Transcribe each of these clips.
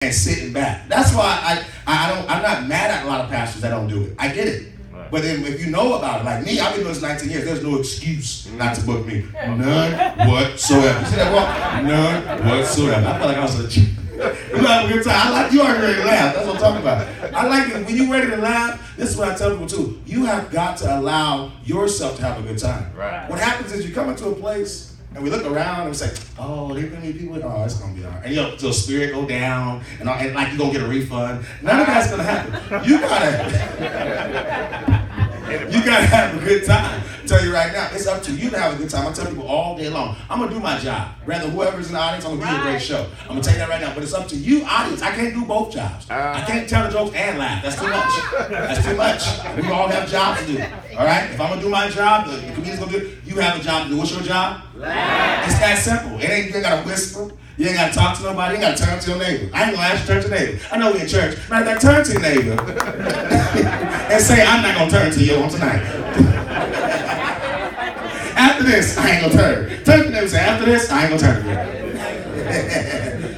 and sitting back. That's why I'm not mad at a lot of pastors that don't do it. I get it. Right. But then if you know about it, like me, I've been doing this 19 years, there's no excuse not to book me. None whatsoever. You see that walk? None whatsoever. I feel like I was a you have a good time. I like you already ready to laugh. That's what I'm talking about. I like it when you ready to laugh. This is what I tell people too. You have got to allow yourself to have a good time. Right. What happens is you come into a place and we look around and we say, oh, there's gonna be people. Oh, it's gonna be all right. And your spirit go down and like you're gonna get a refund. None of that's gonna happen. You gotta have a good time. I tell you right now, it's up to you to have a good time. I tell people all day long, I'm gonna do my job. Rather whoever's in the audience, I'm gonna give you a great show. I'm gonna tell you that right now. But it's up to you, audience. I can't do both jobs. I can't tell the jokes and laugh. That's too much. That's too much. We all have jobs to do. All right? If I'm gonna do my job, the comedian's gonna do it. You have a job to do. What's your job? Laugh. It's that simple. You ain't gotta whisper. You ain't gotta talk to nobody. You ain't gotta turn to your neighbor. I ain't gonna ask you to turn to your neighbor. I know we in church. Matter of fact, turn to your neighbor and say, I'm not gonna turn to you on tonight. After this, I ain't gonna turn. Turn to your neighbor and say, after this, I ain't gonna turn to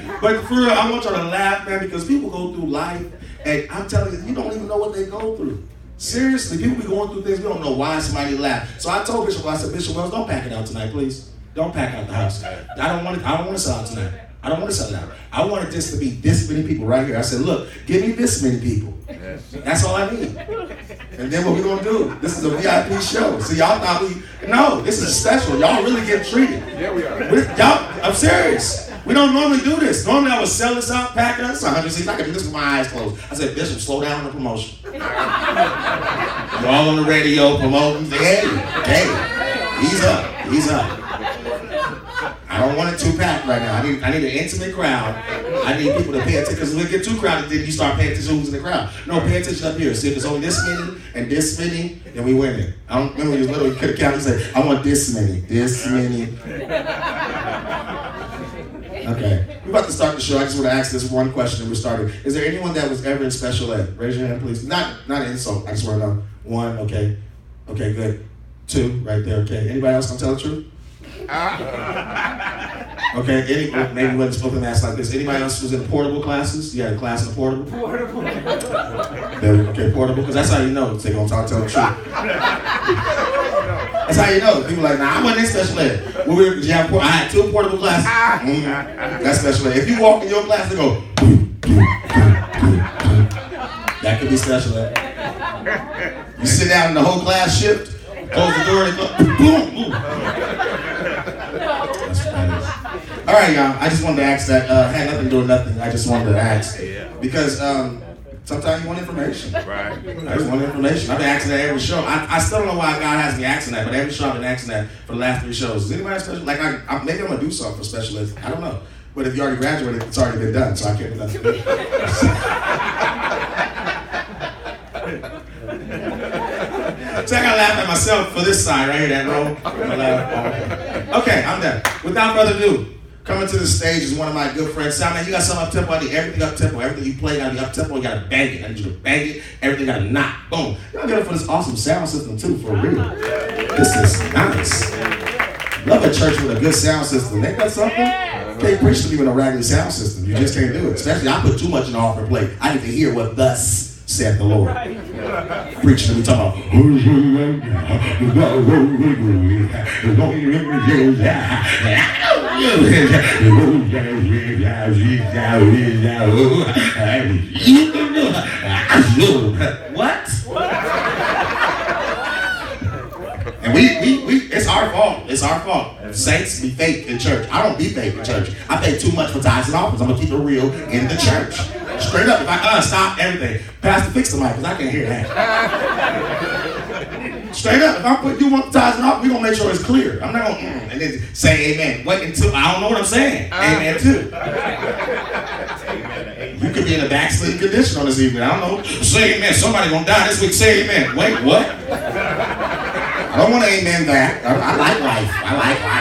you. But for real, I want y'all to laugh, man, because people go through life, and I'm telling you, you don't even know what they go through. Seriously, people be going through things, we don't know why somebody laugh. So I told Bishop, I said, Bishop Wells, don't pack it out tonight, please. Don't pack out the house. I don't want to sell out tonight. I don't want to sell it out. I wanted this to be this many people right here. I said, look, give me this many people. That's all I need. And then what we're going to do, this is a VIP show. So y'all thought no, this is special. Y'all really get treated. Yeah, we are. I'm serious. We don't normally do this. Normally I would sell this out, pack it. It's 100 seats. I can do this with my eyes closed. I said, Bishop, slow down on the promotion. You're all on the radio promoting. Hey, ease up. I don't want it too packed right now. I need an intimate crowd. I need people to pay attention, because if we get too crowded, then you start paying attention to who's in the crowd. No, pay attention up here. See, if it's only this many and this many, then we win it. I don't remember when you was little, you could have counted and say, I want this many. Okay, we're about to start the show. I just want to ask this one question and we're starting. Is there anyone that was ever in special ed? Raise your hand, please. Not an insult. I just want to know. One, okay. Okay, good. Two, right there, okay. Anybody else gonna tell the truth? Okay, maybe wasn't spoken to ask like this. Anybody else was in portable classes? You had a class in a portable? Portable. Okay, portable, because that's how you know they're gonna tell the truth. That's how you know. People are like, nah, I wasn't in special ed. I had 2 portable classes. That's special ed. If you walk in your class, they go, that could be special ed. You sit down and the whole class shift, close the door, and go, boom, boom. All right, y'all. I just wanted to ask that. Had nothing to do with nothing. I just wanted to ask because sometimes you want information. Right. I just want information. I've been asking that every show. I still don't know why God has me asking that, but every show I've been asking that for the last 3 shows. Is anybody special? Like, maybe I'm gonna do something for special ed. I don't know. But if you already graduated, it's already been done, so I can't do nothing. So I gotta laugh at myself for this side right here, that row. Okay, I'm done. Without further ado, coming to the stage is one of my good friends. Sam, man, you got something up tempo. I need everything up tempo. Everything you play gotta be up tempo. You gotta bang it. I need you to bang it. Everything gotta knock. Boom. Y'all get it for this awesome sound system too, for real. This is nice. Love a church with a good sound system. Ain't that something? You can't preach to me with a raggedy sound system. You just can't do it. Especially I put too much in the offering plate. I need to hear what thus saith the Lord. Preach to me, talking what? And we it's our fault. It's our fault. Saints be fake in church. I don't be fake in church. I pay too much for tithes and offerings. I'm gonna keep it real in the church. Straight up, if I stop everything. Pastor, fix the mic, because I can't hear that. Straight up, if I put you want the tithes and offerings, we're gonna make sure it's clear. I'm not gonna and then say amen. Wait until I don't know what I'm saying. Amen too. You could be in a backsliding condition on this evening. I don't know. Say amen. Somebody gonna die this week. Say amen. Wait, what? I don't want to amen that. I like life. I like life.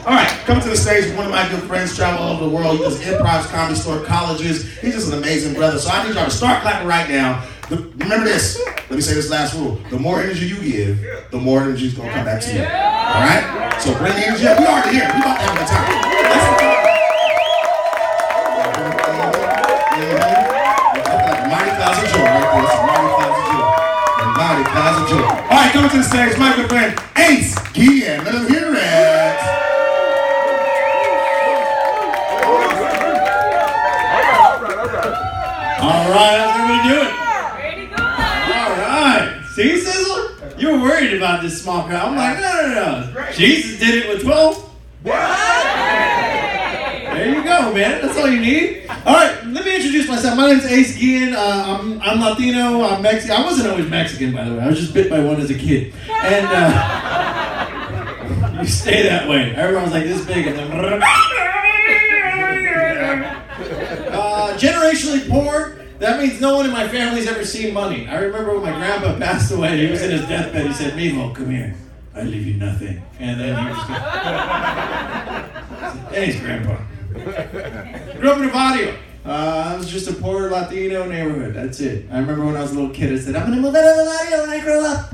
All right, coming to the stage, one of my good friends, travel all over the world. He does improv, comedy store, colleges. He's just an amazing brother. So I need y'all to start clapping right now. Remember this. Let me say this last rule. The more energy you give, the more energy is going to come back to you. All right? So bring the energy up. We already here. We about to have a good time. Welcome to the stage, my good friend, Ace Gian. Let him hear it. All right, how's everybody doing? Pretty good. All right. See, Cizzle? You were worried about this small crowd. I'm like, no. Jesus did it with 12. There you go, man. That's all you need. All right, let me introduce myself. My name's Ace Gian. I'm Latino. I'm Mexican. I wasn't always Mexican, by the way. I was just bit by one as a kid. And you stay that way. Everyone was like this big, and then generationally poor. That means no one in my family's ever seen money. I remember when my grandpa passed away, he was in his deathbed, he said, "Mijo, come here. I leave you nothing." And then he was going, "Thanks, Grandpa." Grew up in a barrio. I was just a poor Latino neighborhood. That's it. I remember when I was a little kid, I said, "I'm going to move out of the barrio when I grow up."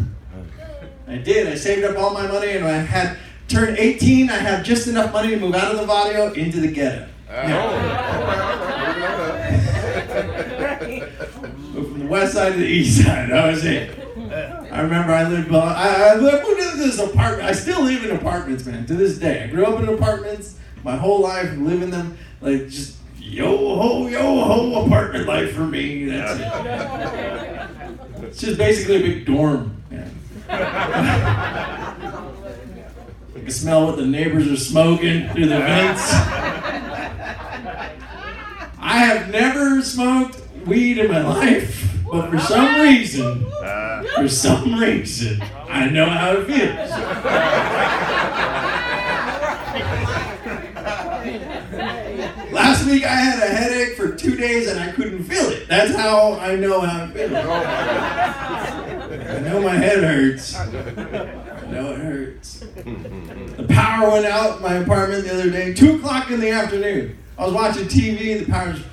I did. I saved up all my money, and when I had turned 18, I had just enough money to move out of the barrio into the ghetto. From the west side to the east side, that was it. I remember I lived, I moved into this apartment. I still live in apartments, man, to this day. I grew up in apartments my whole life, live in them, like just yo ho apartment life for me. That's it. It's just basically a big dorm, man. I can smell what the neighbors are smoking through the vents. I have never smoked weed in my life, but for some reason, I know how it feels. Last week I had a headache for 2 days and I couldn't feel it. That's how I know how it feels. I know my head hurts. I know it hurts. The power went out in my apartment the other day, 2 o'clock in the afternoon. I was watching TV, the power just...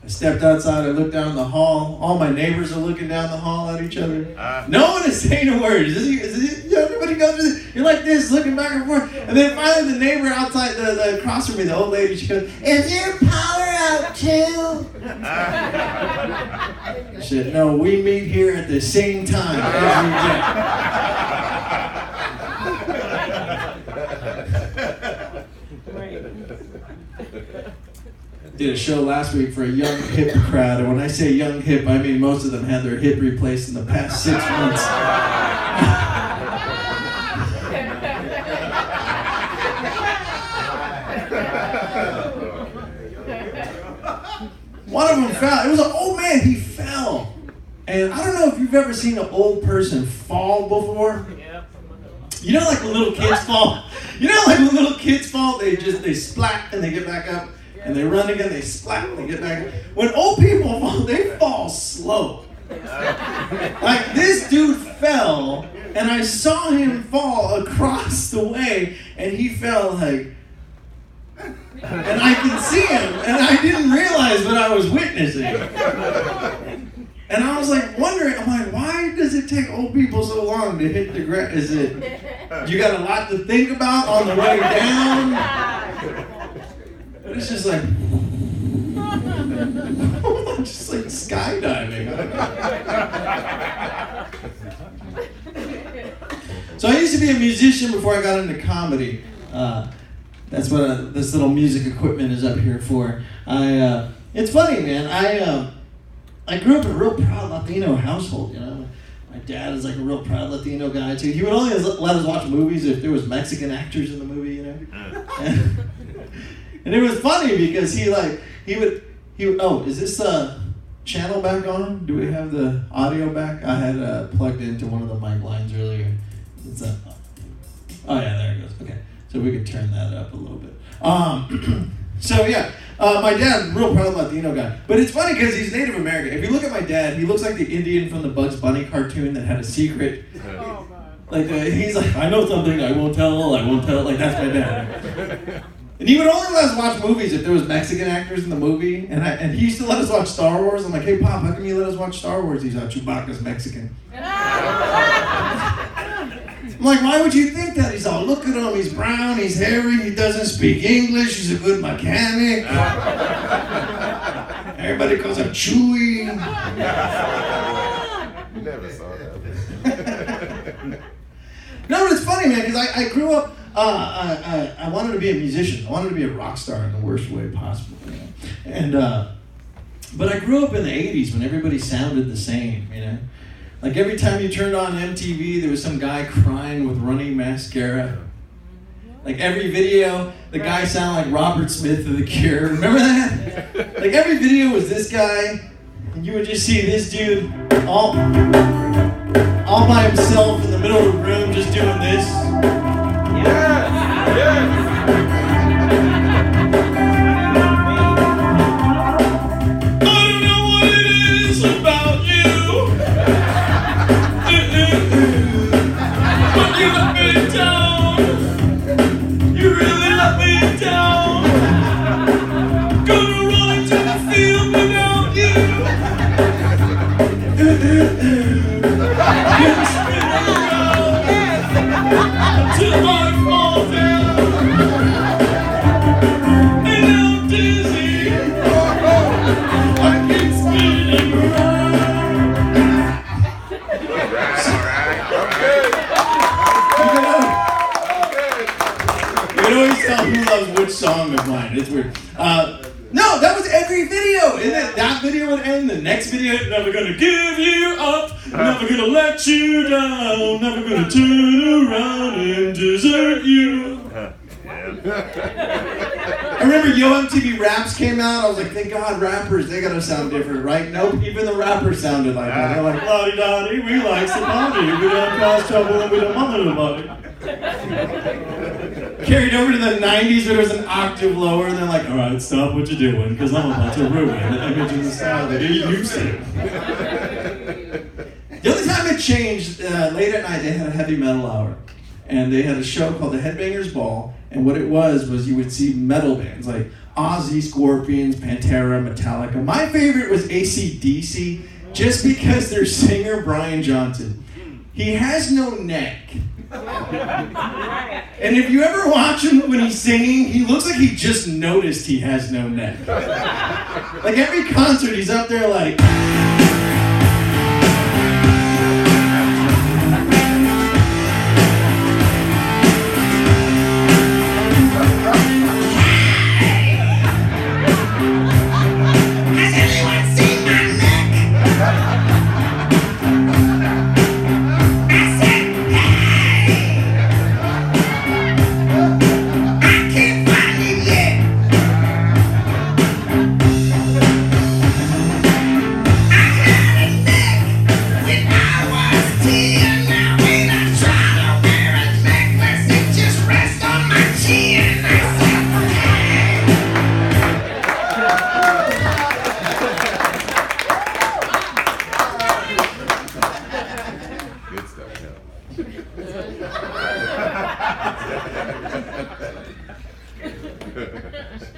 I stepped outside, I looked down the hall. All my neighbors are looking down the hall at each other. No one is saying a word. Everybody goes through this. You're like this, looking back and forth. And then finally the neighbor outside, the across from me, the old lady, she goes, "Is your power out too?" I said, "No, we meet here at the same time every day." Did a show last week for a young hip crowd, and when I say young hip, I mean most of them had their hip replaced in the past 6 months. One of them fell. It was an old man. He fell, and I don't know if you've ever seen an old person fall before. You know, like when little kids fall. You know, like when little kids fall, they splat and they get back up. And they run again, they splat, and they get back. When old people fall, they fall slow. Like this dude fell, and I saw him fall across the way, and he fell like, and I could see him, and I didn't realize what I was witnessing. And I was like wondering, I'm like, why does it take old people so long to hit the ground? Is it, you got a lot to think about on the way down? It's just like, just like skydiving. So I used to be a musician before I got into comedy. That's what this little music equipment is up here for. It's funny, man. I grew up in a real proud Latino household. You know, my dad is like a real proud Latino guy too. He would only let us watch movies if there was Mexican actors in the movie. You know. And it was funny because he would, oh, is this channel back on? Do we have the audio back? I had plugged into one of the mic lines earlier. It's oh yeah, there it goes. Okay, so we could turn that up a little bit. So yeah, my dad, real proud Latino guy. But it's funny because he's Native American. If you look at my dad, he looks like the Indian from the Bugs Bunny cartoon that had a secret. Like he's like, "I know something, I won't tell. Like that's my dad. And he would only let us watch movies if there was Mexican actors in the movie. And he used to let us watch Star Wars. I'm like, "Hey, Pop, how come you let us watch Star Wars?" He's like, "Chewbacca's Mexican." I'm like, "Why would you think that?" He's all, "Look at him, he's brown, he's hairy, he doesn't speak English, he's a good mechanic. Everybody calls him Chewy." You never saw that. No, but it's funny, man, because I grew up, I wanted to be a musician. I wanted to be a rock star in the worst way possible. You know? And, but I grew up in the 80s when everybody sounded the same, you know? Like every time you turned on MTV, there was some guy crying with running mascara. Like every video, the guy sounded like Robert Smith of The Cure. Remember that? Like every video was this guy, and you would just see this dude all by himself in the middle of the room just doing this. Yeah! I don't know what it is about you. But you let me down. You really let me down. Gonna run into the field without you. Gonna spin around till I fall down. And I'm dizzy. I keep spinning around. You can always tell who loves which song of mine. It's weird. No, that was every video. And then that video would end. The next video, never gonna give you up, never gonna let you down, never gonna turn around and desert you. I remember Yo MTV Raps came out. I was like, thank God rappers, they gotta sound different, right? Nope, even the rappers sounded like that. They're like, la-di-da-di, we like the party. We don't cause trouble and we don't mother the body. Carried over to the 90s where there was an octave lower, and they're like, all right, stop what you're doing, because I'm about to ruin the image and the style that you used to. The only time it changed, late at night, they had a heavy metal hour. And they had a show called the Headbangers Ball, and what it was you would see metal bands like Ozzy, Scorpions, Pantera, Metallica. My favorite was AC/DC, just because their singer, Brian Johnson, he has no neck. And if you ever watch him when he's singing, he looks like he just noticed he has no neck. Like every concert, he's up there like...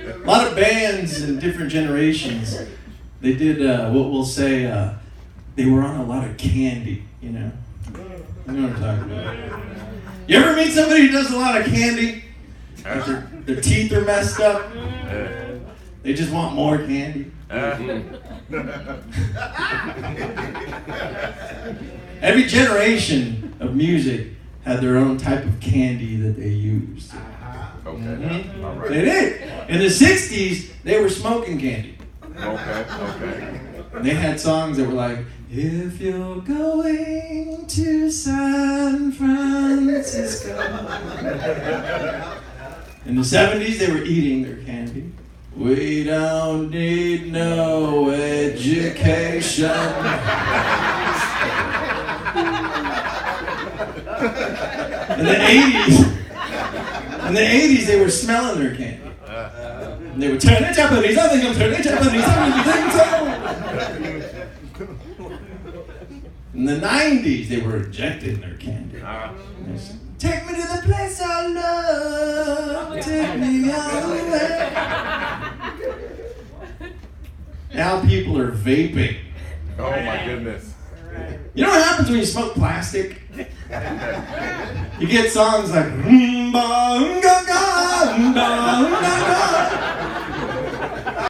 A lot of bands in different generations, they did what we'll say, they were on a lot of candy, you know? You know what I'm talking about. You ever meet somebody who does a lot of candy? Like their teeth are messed up. They just want more candy. Every generation of music had their own type of candy that they used. Okay. Mm-hmm. All right. They did. In the 60s, they were smoking candy. Okay. And they had songs that were like, if you're going to San Francisco. In the 70s, they were eating their candy. We don't need no education. In the 80s, they were smelling their candy. And they would turn it Japanese, I think I'm turning Japanese, In the 90s, they were injecting their candy. Take me to the place I love, take me all the way. Now people are vaping. Oh my goodness. You know what happens when you smoke plastic? You get songs like